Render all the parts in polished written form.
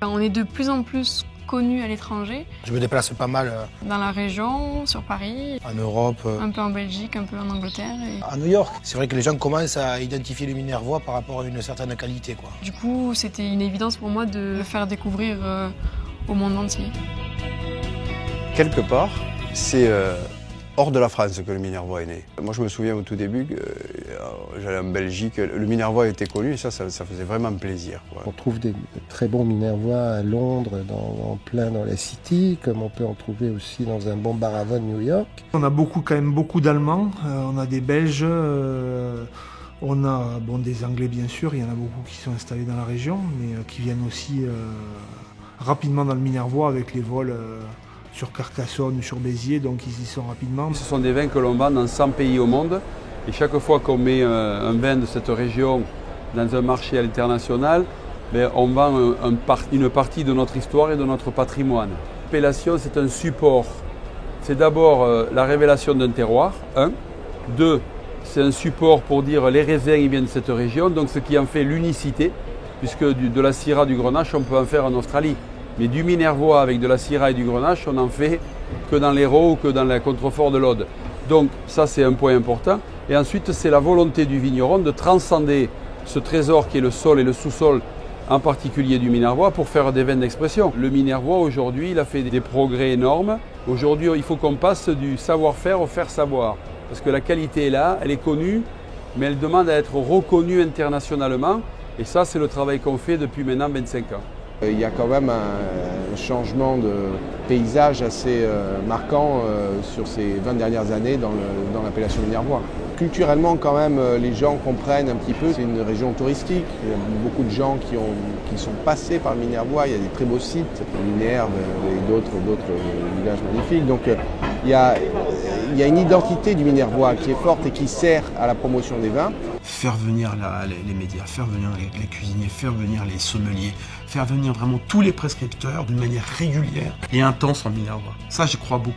On est de plus en plus connus à l'étranger. Je me déplace pas mal. Dans la région, sur Paris. En Europe. Un peu en Belgique, un peu en Angleterre. À New York. C'est vrai que les gens commencent à identifier le Minervois par rapport à une certaine qualité, quoi. Du coup, c'était une évidence pour moi de le faire découvrir au monde entier. Quelque part, c'est hors de la France que le Minervois est né. Moi, je me souviens au tout début que j'allais en Belgique, le Minervois était connu et ça faisait vraiment plaisir, quoi. On trouve des très bons Minervois à Londres, en plein dans la City, comme on peut en trouver aussi dans un bon bar à vin de New York. On a quand même beaucoup d'Allemands, on a des Belges, on a des Anglais bien sûr, il y en a beaucoup qui sont installés dans la région, mais qui viennent aussi rapidement dans le Minervois avec les vols sur Carcassonne, sur Béziers, donc ils y sont rapidement. Ce sont des vins que l'on vend dans 100 pays au monde et chaque fois qu'on met un vin de cette région dans un marché à l'international, on vend une partie de notre histoire et de notre patrimoine. L'appellation, c'est un support. C'est d'abord la révélation d'un terroir, 1. 2, c'est un support pour dire les raisins ils viennent de cette région, donc ce qui en fait l'unicité, puisque de la Syrah, du Grenache, on peut en faire en Australie. Mais du Minervois avec de la Syrah et du Grenache, on n'en fait que dans l'Hérault ou que dans le contrefort de l'Aude. Donc ça, c'est un point important. Et ensuite, c'est la volonté du vigneron de transcender ce trésor qui est le sol et le sous-sol, en particulier du Minervois, pour faire des vins d'expression. Le Minervois, aujourd'hui, il a fait des progrès énormes. Aujourd'hui, il faut qu'on passe du savoir-faire au faire-savoir. Parce que la qualité est là, elle est connue, mais elle demande à être reconnue internationalement. Et ça, c'est le travail qu'on fait depuis maintenant 25 ans. Il y a quand même un changement de paysage assez marquant sur ces 20 dernières années dans l'appellation Minervois. Culturellement, quand même, les gens comprennent un petit peu. C'est une région touristique. Il y a beaucoup de gens qui sont passés par le Minervois. Il y a des très beaux sites, Minerve et d'autres villages magnifiques. Donc il y a une identité du Minervois qui est forte et qui sert à la promotion des vins. Faire venir les médias, faire venir les cuisiniers, faire venir les sommeliers, faire venir vraiment tous les prescripteurs d'une manière régulière et intense en Minervois. Ça, j'y crois beaucoup.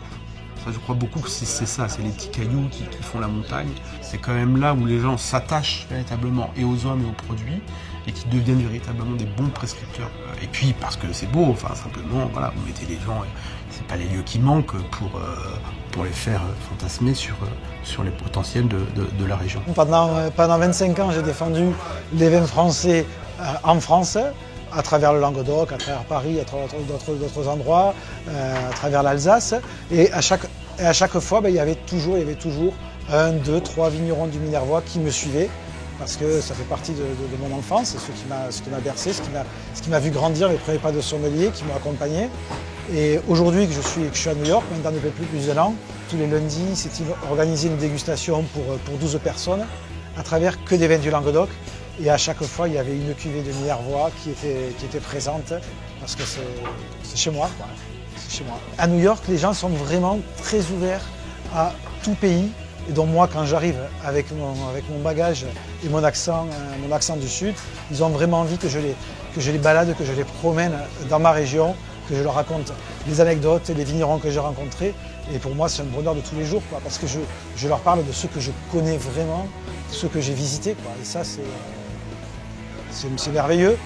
Ça, je crois beaucoup que c'est ça, c'est les petits cailloux qui font la montagne. C'est quand même là où les gens s'attachent véritablement et aux hommes et aux produits et qui deviennent véritablement des bons prescripteurs. Et puis parce que c'est beau, enfin simplement, voilà, vous mettez les gens, c'est pas les lieux qui manquent pour les faire fantasmer sur les potentiels de la région. Pendant 25 ans, j'ai défendu les vins français en France, à travers le Languedoc, à travers Paris, à travers d'autres endroits, à travers l'Alsace. Et à chaque fois, il y avait toujours 1, 2, 3 vignerons du Minervois qui me suivaient, parce que ça fait partie de mon enfance, c'est ce qui m'a bercé, ce qui m'a vu grandir, les premiers pas de sommelier qui m'ont accompagné. Et aujourd'hui que je suis à New York, maintenant depuis plus d'un an, tous les lundis, c'est organiser une dégustation pour 12 personnes, à travers que des vins du Languedoc. Et à chaque fois, il y avait une cuvée de Minervois qui était présente, parce que c'est chez moi, quoi. C'est chez moi. À New York, les gens sont vraiment très ouverts à tout pays. Et donc moi, quand j'arrive avec mon bagage et mon accent du Sud, ils ont vraiment envie que je les balade, que je les promène dans ma région, que je leur raconte les anecdotes et les vignerons que j'ai rencontrés. Et pour moi, c'est un bonheur de tous les jours, quoi, parce que je leur parle de ceux que je connais vraiment, ceux que j'ai visités, quoi. Et ça, c'est merveilleux.